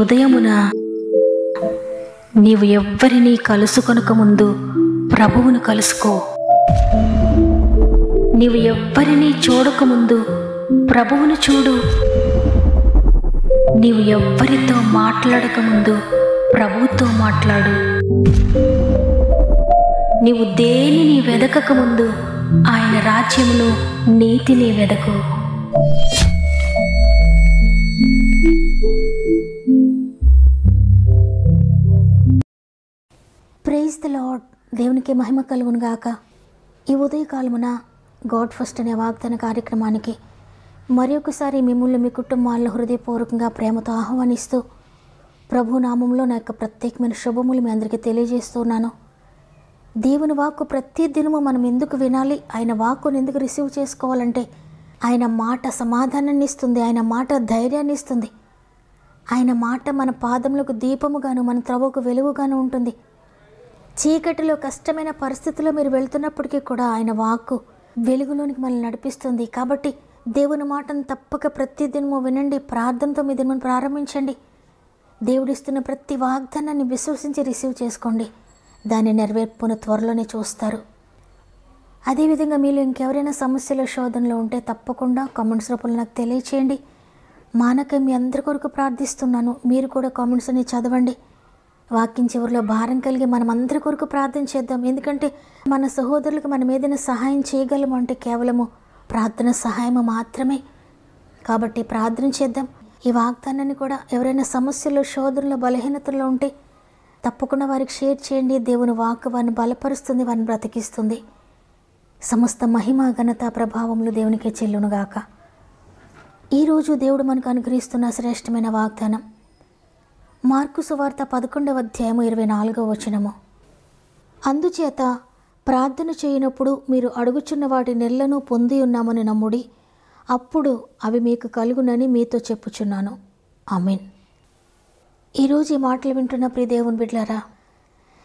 ఉదయమున నీవు ఎవ్వరినీ కలుసుకొనక ముందు ప్రభువును కలుసుకో. నీవు ఎవ్వరినీ చూడకముందు ప్రభువును చూడు. నీవు ఎవ్వరితో మాట్లాడకముందు ప్రభువుతో మాట్లాడు. నీవు దేనిని వెదకకముందు ఆయన రాజ్యమును నీతిని వెదకు. Praise the lord. దేవునికి మహిమ కలుగును గాక. ఈ ఉదయకాలమున గాడ్ ఫస్ట్ అనే వాగ్దాన కార్యక్రమానికి మరొకసారి మిమ్మల్ని మీ కుటుంబాలను హృదయపూర్వకంగా ప్రేమతో ఆహ్వానిస్తూ ప్రభు నామంలో నా యొక్క ప్రత్యేకమైన శుభములు మీ అందరికీ తెలియజేస్తున్నాను. దేవుని వాక్కు ప్రతి దినము మనం ఎందుకు వినాలి, ఆయన వాక్కును ఎందుకు రిసీవ్ చేసుకోవాలంటే ఆయన మాట సమాధానాన్ని ఇస్తుంది, ఆయన మాట ధైర్యాన్ని ఇస్తుంది, ఆయన మాట మన పాదములకు దీపముగాను మన త్రవ్వకు వెలుగుగాను ఉంటుంది. చీకటిలో కష్టమైన పరిస్థితుల్లో మీరు వెళ్తున్నప్పటికీ కూడా ఆయన వాక్కు వెలుగులోనికి మనల్ని నడిపిస్తుంది. కాబట్టి దేవుని మాటను తప్పక ప్రతి దినము వినండి. ప్రార్థనతో మీ దినమును ప్రారంభించండి. దేవుడిస్తున్న ప్రతి వాగ్దానాన్ని విశ్వసించి రిసీవ్ చేసుకోండి. దాని నెరవేర్పును త్వరలోనే చూస్తారు. అదేవిధంగా మీలో ఇంకెవరైనా సమస్యల శోధనలో ఉంటే తప్పకుండా కామెంట్స్ రూపంలో నాకు తెలియచేయండి. మానక మీ అందరి కొరకు ప్రార్థిస్తున్నాను. మీరు కూడా కామెంట్స్ అన్ని చదవండి. వాక్యం చివరిలో భారం కలిగి మనం అందరి కొరకు ప్రార్థన చేద్దాం. ఎందుకంటే మన సహోదరులకు మనం ఏదైనా సహాయం చేయగలము అంటే కేవలము ప్రార్థన సహాయము మాత్రమే. కాబట్టి ప్రార్థన చేద్దాం. ఈ వాగ్దానాన్ని కూడా ఎవరైనా సమస్యలు శోధనలో బలహీనతల్లో ఉంటే తప్పకుండా వారికి షేర్ చేయండి. దేవుని వాక్కు వారిని బలపరుస్తుంది, వారిని బ్రతికిస్తుంది. సమస్త మహిమ ఘనత ప్రభావములు దేవునికే చెల్లునుగాక. ఈరోజు దేవుడు మనకు అనుగ్రహిస్తున్న శ్రేష్టమైన వాగ్దానం మార్కు సువార్త 11వ అధ్యాయము 24వ వచనము. అందుచేత ప్రార్థన చేయనప్పుడు మీరు అడుగుచున్న వాటి నెలను పొంది ఉన్నామని నమ్ముడి, అప్పుడు అవి మీకు కలుగునని మీతో చెప్పుచున్నాను. ఆమేన్. ఈరోజు ఈ మాటలు వింటున్న ప్రియ దేవుని బిడ్డలారా,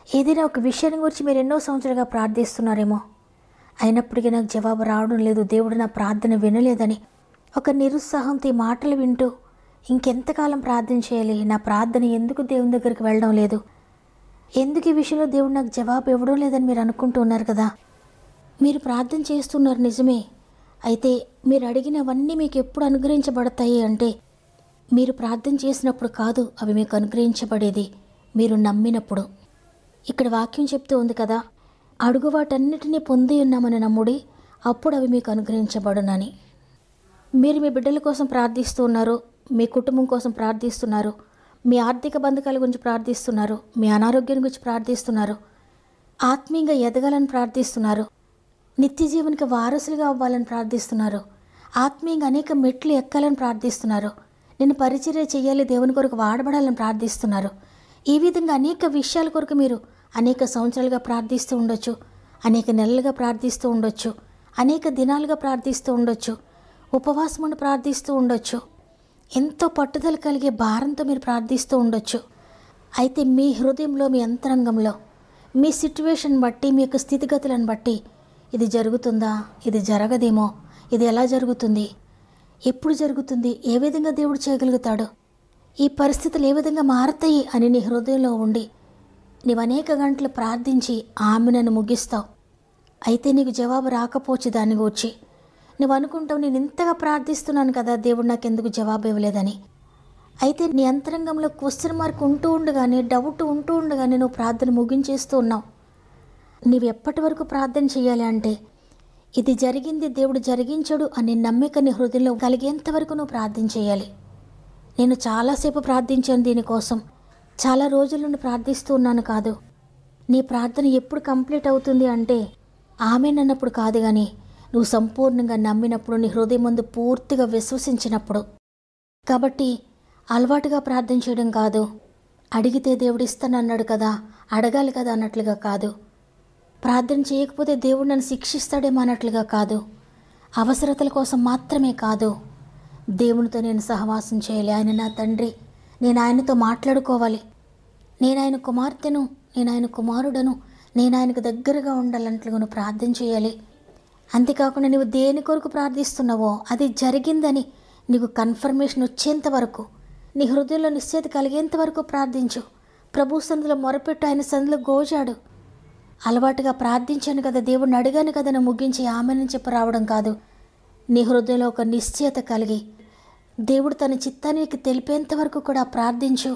ఏదైనా ఒక విషయాన్ని గురించి మీరు ఎన్నో సంవత్సరాలుగా ప్రార్థిస్తున్నారేమో, అయినప్పటికీ నాకు జవాబు రావడం లేదు, దేవుడు నా ప్రార్థన వినలేదని ఒక నిరుత్సాహంతో ఈ మాటలు వింటూ ఇంకెంతకాలం ప్రార్థన చేయాలి, నా ప్రార్థన ఎందుకు దేవుని దగ్గరికి వెళ్ళడం లేదు, ఎందుకు ఈ విషయంలో దేవుడు నాకు జవాబు ఇవ్వడం లేదని మీరు అనుకుంటూ ఉన్నారు కదా. మీరు ప్రార్థన చేస్తున్నారు నిజమే. అయితే మీరు అడిగినవన్నీ మీకు ఎప్పుడు అనుగ్రహించబడతాయి అంటే మీరు ప్రార్థన చేసినప్పుడు కాదు, అవి మీకు అనుగ్రహించబడేది మీరు నమ్మినప్పుడు. ఇక్కడ వాక్యం చెప్తూ ఉంది కదా, అడుగు వాటన్నిటినీ పొంది ఉన్నామని నమ్ముడి, అప్పుడు అవి మీకు అనుగ్రహించబడునని. మీరు మీ బిడ్డల కోసం ప్రార్థిస్తూ ఉన్నారు, మీ కుటుంబం కోసం ప్రార్థిస్తున్నారు, మీ ఆర్థిక బంధకాల గురించి ప్రార్థిస్తున్నారు, మీ అనారోగ్యం గురించి ప్రార్థిస్తున్నారు, ఆత్మీయంగా ఎదగాలని ప్రార్థిస్తున్నారు, నిత్య జీవనికి వారసులుగా అవ్వాలని ప్రార్థిస్తున్నారు, ఆత్మీయంగా అనేక మెట్లు ఎక్కాలని ప్రార్థిస్తున్నారు, నేను పరిచర్య చేయాలి, దేవుని కొరకు వాడబడాలని ప్రార్థిస్తున్నారు. ఈ విధంగా అనేక విషయాల కొరకు మీరు అనేక సంవత్సరాలుగా ప్రార్థిస్తూ ఉండొచ్చు, అనేక నెలలుగా ప్రార్థిస్తూ ఉండొచ్చు, అనేక దినాలుగా ప్రార్థిస్తూ ఉండొచ్చు, ఉపవాసం ఉండి ప్రార్థిస్తూ ఉండొచ్చు, ఎంతో పట్టుదల కలిగే భారంతో మీరు ప్రార్థిస్తూ ఉండొచ్చు. అయితే మీ హృదయంలో, మీ అంతరంగంలో, మీ సిట్యువేషన్ బట్టి, మీ యొక్క స్థితిగతులను బట్టి ఇది జరుగుతుందా, ఇది జరగదేమో, ఇది ఎలా జరుగుతుంది, ఎప్పుడు జరుగుతుంది, ఏ విధంగా దేవుడు చేయగలుగుతాడు, ఈ పరిస్థితులు ఏ విధంగా మారతాయి అని నీ హృదయంలో ఉండి నీవు అనేక గంటలు ప్రార్థించి ఆమెను ముగిస్తావు. అయితే నీకు జవాబు రాకపోవచ్చు. దాన్ని గూర్చి నువ్వు అనుకుంటావు, నేను ఇంతగా ప్రార్థిస్తున్నాను కదా, దేవుడు నాకు ఎందుకు జవాబు ఇవ్వలేదని. అయితే నీ అంతరంగంలో క్వశ్చన్ మార్క్ ఉంటూ ఉండగానే, డౌట్ ఉంటూ ఉండగానే నువ్వు ప్రార్థన ముగించేస్తూ ఉన్నావు. నీవు ఎప్పటి వరకు ప్రార్థన చేయాలి అంటే ఇది జరిగింది, దేవుడు జరిగించడు అనే నమ్మిక నీ హృదయంలో కలిగేంత వరకు నువ్వు ప్రార్థన చేయాలి. నేను చాలాసేపు ప్రార్థించాను దీనికోసం, చాలా రోజుల నుండి ప్రార్థిస్తూ ఉన్నాను కాదు. నీ ప్రార్థన ఎప్పుడు కంప్లీట్ అవుతుంది అంటే ఆమేన్ అన్నప్పుడు కాదు, కానీ నువ్వు సంపూర్ణంగా నమ్మినప్పుడు, నీ హృదయం ముందు పూర్తిగా విశ్వసించినప్పుడు. కాబట్టి అలవాటుగా ప్రార్థన చేయడం కాదు, అడిగితే దేవుడు ఇస్తానన్నాడు కదా, అడగాలి కదా అన్నట్లుగా కాదు, ప్రార్థన చేయకపోతే దేవుడు నన్ను శిక్షిస్తాడేమో అన్నట్లుగా కాదు, అవసరతల కోసం మాత్రమే కాదు, దేవునితో నేను సహవాసం చేయాలి, ఆయన నా తండ్రి, నేను ఆయనతో మాట్లాడుకోవాలి, నేను ఆయన కుమార్తెను, నేను ఆయన కుమారుడను, నేను ఆయనకు దగ్గరగా ఉండాలన్నట్లుగా నువ్వు ప్రార్థన చేయాలి. అంతేకాకుండా నువ్వు దేని కొరకు ప్రార్థిస్తున్నావో అది జరిగిందని నీకు కన్ఫర్మేషన్ వచ్చేంత వరకు నీ హృదయంలో నిశ్చయత కలిగేంత వరకు ప్రార్థించు. ప్రభు సన్నిధిలో మొరపెట్టు, ఆయన సన్నిధిలో గోజాడు. అలవాటుగా ప్రార్థించాను కదా, దేవుడిని అడిగాను కదా నువ్వు ముగించి ఆమెనని చెప్పి రావడం కాదు. నీ హృదయంలో ఒక నిశ్చయత కలిగి దేవుడు తన చిత్తానికి తెలిపేంత వరకు కూడా ప్రార్థించు.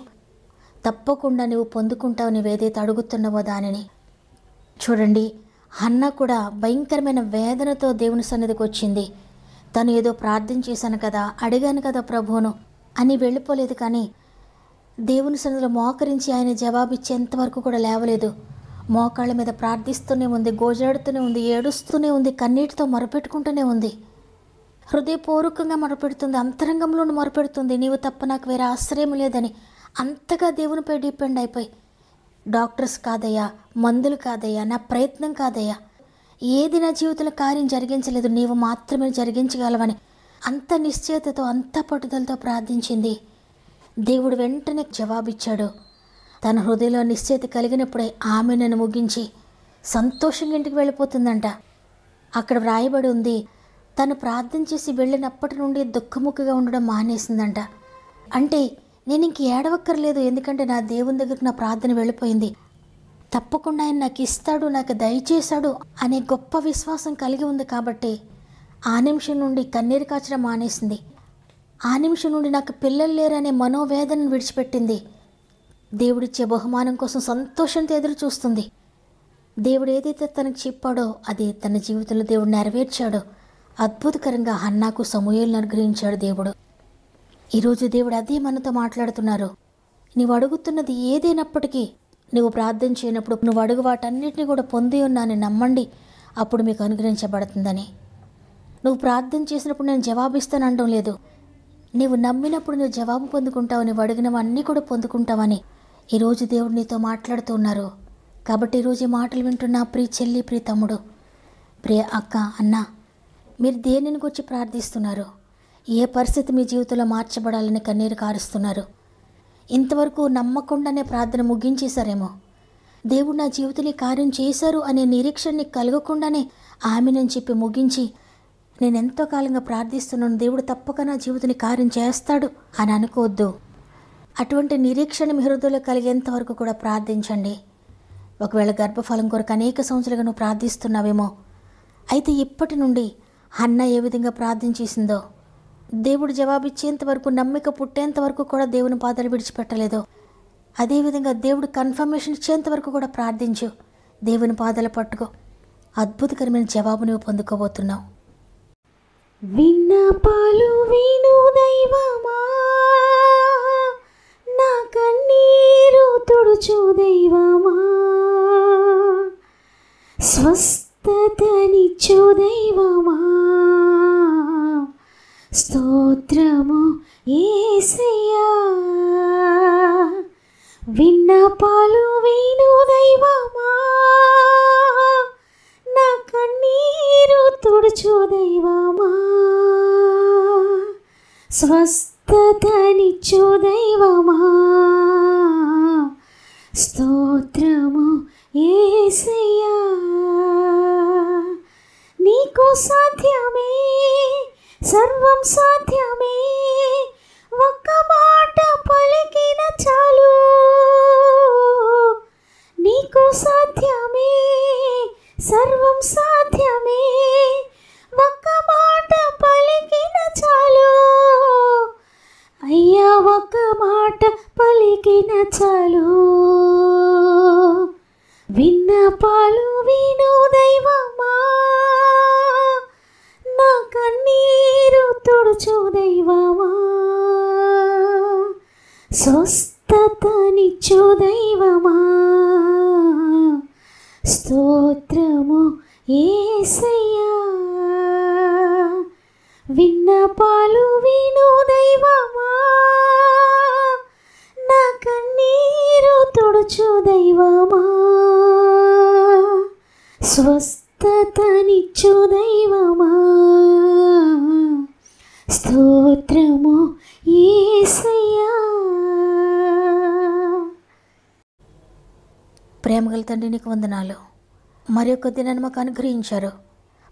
తప్పకుండా నువ్వు పొందుకుంటావు నువ్వేదైతే అడుగుతున్నావో దానిని. చూడండి, హన్నా కూడా భయంకరమైన వేదనతో దేవుని సన్నిధికి వచ్చింది. తను ఏదో ప్రార్థన చేశాను కదా, అడిగాను కదా ప్రభువును అని వెళ్ళిపోలేదు. కానీ దేవుని సన్నిధిలో మోకరించి ఆయన జవాబిచ్చేంతవరకు కూడా లేవలేదు. మోకాళ్ళ మీద ప్రార్థిస్తూనే ఉంది, గోజాడుతూనే ఉంది, ఏడుస్తూనే ఉంది, కన్నీటితో మొరపెట్టుకుంటూనే ఉంది. హృదయపూర్వకంగా మొరపెడుతుంది, అంతరంగంలోనూ మొరపెడుతుంది. నీవు తప్ప నాకు వేరే ఆశ్రయం లేదని అంతగా దేవునిపై డిపెండ్ అయిపోయి, డాక్టర్స్ కాదయ్యా, మందులు కాదయ్యా, నా ప్రయత్నం కాదయ్యా, ఏది నా జీవితంలో కార్యం జరిగించలేదు, నీవు మాత్రమే జరిగించగలవని అంత నిశ్చయతతో, అంత పట్టుదలతో ప్రార్థించింది. దేవుడు వెంటనే జవాబిచ్చాడు. తన హృదయంలో నిశ్చయత కలిగినప్పుడే ఆమె నన్ను ముగించి సంతోషంగా ఇంటికి వెళ్ళిపోతుందంట. అక్కడ వ్రాయబడి ఉంది, తను ప్రార్థన చేసి వెళ్ళినప్పటి నుండి దుఃఖముఖగా ఉండడం మానేసిందంట. అంటే నేను ఇంక ఏడవక్కర్లేదు, ఎందుకంటే నా దేవుని దగ్గరకు నా ప్రార్థన వెళ్ళిపోయింది, తప్పకుండా ఆయన నాకు ఇస్తాడు, నాకు దయచేశాడు అనే గొప్ప విశ్వాసం కలిగి ఉంది. కాబట్టి ఆ నిమిషం నుండి కన్నీరు కాచడం మానేసింది. ఆ నిమిషం నుండి నాకు పిల్లలు లేరనే మనోవేదనను విడిచిపెట్టింది. దేవుడిచ్చే బహుమానం కోసం సంతోషంతో ఎదురు చూస్తుంది. దేవుడు ఏదైతే తనకు చెప్పాడో అది తన జీవితంలో దేవుడు నెరవేర్చాడో. అద్భుతకరంగా హన్నాకు సమూయేలును అనుగ్రహించాడు దేవుడు. ఈరోజు దేవుడు అదే మనతో మాట్లాడుతున్నారు. నీవు అడుగుతున్నది ఏదైనప్పటికీ నువ్వు ప్రార్థన చేయనప్పుడు నువ్వు అడుగు వాటన్నిటిని కూడా పొంది ఉన్నానని నమ్మండి, అప్పుడు మీకు అనుగ్రహించబడుతుందని. నువ్వు ప్రార్థన చేసినప్పుడు నేను జవాబిస్తాను అనడం లేదు, నీవు నమ్మినప్పుడు నువ్వు జవాబు పొందుకుంటావు, నువ్వు అడిగినవన్నీ కూడా పొందుకుంటావని ఈరోజు దేవుడు నీతో మాట్లాడుతూ ఉన్నారు. కాబట్టి ఈరోజు ఈ మాటలు వింటున్నా ప్రియ చెల్లి, ప్రియ తమ్ముడు, ప్రియ అక్క, అన్న, మీరు దేనిని గురించి ప్రార్థిస్తున్నారు? ఏ పరిస్థితి మీ జీవితంలో మార్చబడాలని కన్నీరు కారుస్తున్నారు? ఇంతవరకు నమ్మకుండానే ప్రార్థన ముగించేశారేమో. దేవుడు నా జీవితంలో కార్యం చేశారు అనే నిరీక్షణని కలగకుండానే ఆమెనని చెప్పి ముగించి, నేను ఎంతో కాలంగా ప్రార్థిస్తున్నాను, దేవుడు తప్పక నా జీవితాన్ని కార్యం చేస్తాడు అని అనుకోవద్దు. అటువంటి నిరీక్షణ మీ హృదయంలో కలిగేంత వరకు కూడా ప్రార్థించండి. ఒకవేళ గర్భఫలం కొరకు అనేక సంవత్సరాలుగా నువ్వు ప్రార్థిస్తున్నావేమో, అయితే ఇప్పటి నుండి హన్నా ఏ విధంగా ప్రార్థన చేసిందో, దేవుడు జవాబిచ్చేంత వరకు, నమ్మిక పుట్టేంత వరకు కూడా దేవుని పాదాలు విడిచిపెట్టలేదో, అదేవిధంగా దేవుడు కన్ఫర్మేషన్ ఇచ్చేంత వరకు కూడా ప్రార్థించు. దేవుని పాదాలు పట్టుకో, అద్భుతకరమైన జవాబు నువ్వు పొందుకోబోతున్నావు. విన్నపాలు విను దైవమా, నా కన్నీరు తుడుచు దైవమా, స్వస్థతనిచ్చు దైవమా, స్తోత్రము యేసయ్యా. విన్నపాలు విను దైవమా, నా కన్నీరు తుడుచు దైవమా, స్వస్థతనిచ్చు దైవమా, స్తోత్రము యేసయ్యా. నీకు సాధ్యమే, సర్వం సాధ్యమే, ఒక్క మాట పలికిన చాలు. నీకు సాధ్యమే, సర్వం సాధ్యమే, ఒక్క మాట పలికిన చాలు. అయ్యా ఒక్క మాట పలికిన చాలు. విన్నపాలు విను దైవమా, నా కన్నీరు తుడుచు దైవమా, స్వస్థతనిచ్చు దైవమా, స్తోత్రము యేసయ్యా. విన్నపాలు విను దైవమా, నా కన్నీరు తుడుచు దైవమా, స్వస్థతనిచ్చు దైవమా, స్తోత్రము యేసయ్యా. ప్రేమగల తండ్రి, నీకు వందనాలు. మరి ఒక్క దినాన్ని మాకు అనుగ్రహించారు.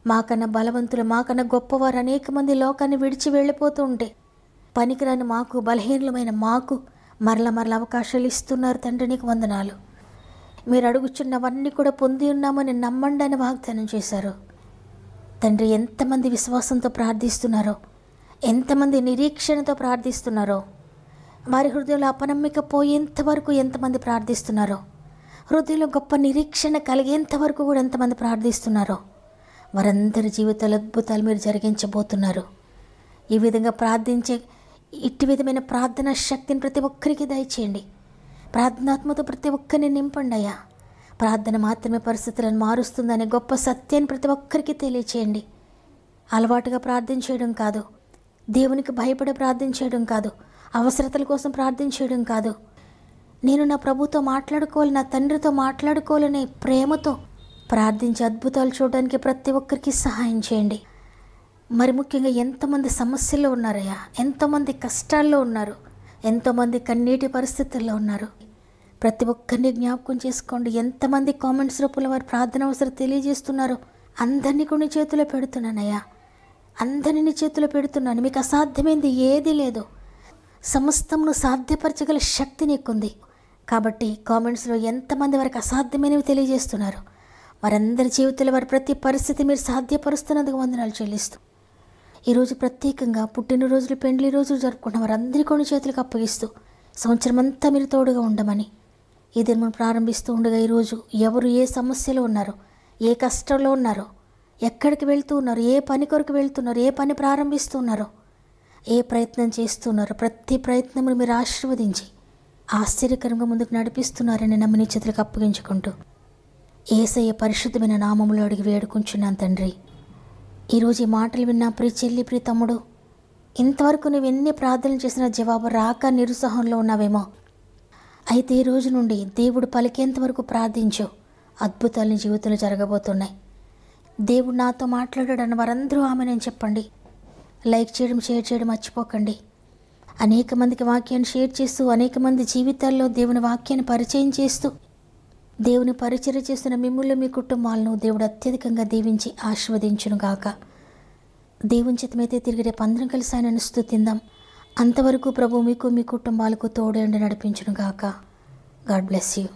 మాకన్నా బలవంతులు, మాకన్నా గొప్పవారు అనేక మంది లోకాన్ని విడిచి వెళ్ళిపోతూ ఉంటే పనికిరాని మాకు, బలహీనమైన మాకు మరల అవకాశాలు ఇస్తున్నారు తండ్రి. నీకు వందనాలు. మీరు అడుగుచున్నవన్నీ కూడా పొంది ఉన్నామని నమ్మండి అని వాగ్దానం చేశారు తండ్రి. ఎంతమంది విశ్వాసంతో ప్రార్థిస్తున్నారో, ఎంతమంది నిరీక్షణతో ప్రార్థిస్తున్నారో, వారి హృదయంలో అపనమ్మిక పోయేంత వరకు ఎంతమంది ప్రార్థిస్తున్నారో, హృదయంలో గొప్ప నిరీక్షణ కలిగేంత వరకు కూడా ఎంతమంది ప్రార్థిస్తున్నారో, వారందరి జీవితాల అద్భుతాలు మీరు జరిగించబోతున్నారు. ఈ విధంగా ప్రార్థించే ఇట్టి విధమైన ప్రార్థనా శక్తిని ప్రతి ఒక్కరికి దయచేయండి. ప్రార్థనాత్మతో ప్రతి ఒక్కరిని నింపండి అయ్యా. ప్రార్థన మాత్రమే పరిస్థితులను మారుస్తుందనే గొప్ప సత్యాన్ని ప్రతి ఒక్కరికి తెలియచేయండి. అలవాటుగా ప్రార్థన చేయడం కాదు, దేవునికి భయపడే ప్రార్థన చేయడం కాదు, అవసరతల కోసం ప్రార్థన చేయడం కాదు, నేను నా ప్రభుతో మాట్లాడుకోవాలి, నా తండ్రితో మాట్లాడుకోవాలనే ప్రేమతో ప్రార్థించి అద్భుతాలు చూడడానికి ప్రతి ఒక్కరికి సహాయం చేయండి. మరి ముఖ్యంగా ఎంతమంది సమస్యల్లో ఉన్నారయ్యా, ఎంతోమంది కష్టాల్లో ఉన్నారు, ఎంతోమంది కన్నీటి పరిస్థితుల్లో ఉన్నారు. ప్రతి ఒక్కరిని జ్ఞాపకం చేసుకోండి. ఎంతమంది కామెంట్స్ రూపంలో వారి ప్రార్థన అవసరం తెలియజేస్తున్నారో అందరినీ కొన్ని చేతిలో పెడుతున్నానయ్యా. అందరినీ చేతిలో పెడుతున్నాను. మీకు అసాధ్యమైంది ఏదీ లేదు. సమస్తమును సాధ్యపరచగల శక్తి నీకుంది. కాబట్టి కామెంట్స్లో ఎంతమంది వారికి అసాధ్యమైనవి తెలియజేస్తున్నారు, వారందరి జీవితంలో వారి ప్రతి పరిస్థితి మీరు సాధ్యపరుస్తున్నందుకు వందనాలు చెల్లిస్తూ, ఈరోజు ప్రత్యేకంగా పుట్టినరోజులు, పెండ్లి రోజులు జరుపుకున్న వారందరి కొన్ని చేతులకు అప్పగిస్తూ సంవత్సరం అంతా మీరు తోడుగా ఉండమని ఈ దినం ప్రారంభిస్తూ ఉండగా ఈరోజు ఎవరు ఏ సమస్యలో ఉన్నారో, ఏ కష్టంలో ఉన్నారో, ఎక్కడికి వెళ్తూ ఉన్నారో, ఏ పని కొరకు వెళ్తున్నారో, ఏ పని ప్రారంభిస్తున్నారో, ఏ ప్రయత్నం చేస్తున్నారో ప్రతి ప్రయత్నమును మీరు ఆశీర్వదించి ఆశ్చర్యకరంగా ముందుకు నడిపిస్తున్నారని నమ్మిని చేతులకు అప్పగించుకుంటూ యేసయ్య పరిశుద్ధమైన నామములో అడిగి వేడుకుంటున్నాను తండ్రి. ఈరోజు ఈ మాటలు విన్నా ప్రియ చెల్లి, ప్రియ తమ్ముడు, ఇంతవరకు నువ్వు ఎన్ని ప్రార్థనలు చేసినా జవాబు రాక నిరుత్సాహంలో ఉన్నావేమో. అయితే ఈ రోజు నుండి దేవుడు పలికేంత వరకు ప్రార్థించు. అద్భుతాలు నీ జీవితంలో జరగబోతున్నాయి. దేవుడు నాతో మాట్లాడాడని వారందరూ ఆమెనని చెప్పండి. లైక్ చేయడం, షేర్ చేయడం మర్చిపోకండి. అనేక మందికి వాక్యాన్ని షేర్ చేస్తూ, అనేక మంది జీవితాల్లో దేవుని వాక్యాన్ని పరిచయం చేస్తూ, దేవుని పరిచర్య చేస్తున్న మిమ్ముళ్ళు, మీ కుటుంబాలను దేవుడు అత్యధికంగా దీవించి ఆశీర్వదించును గాక. దేవుని చిత్తమైతే తిరిగి రేపు అందరం కలిసి ఆయనను స్తుతిందాం. అంతవరకు ప్రభు మీకు, మీ కుటుంబాలకు తోడేండి నడిపించును గాక. God bless you.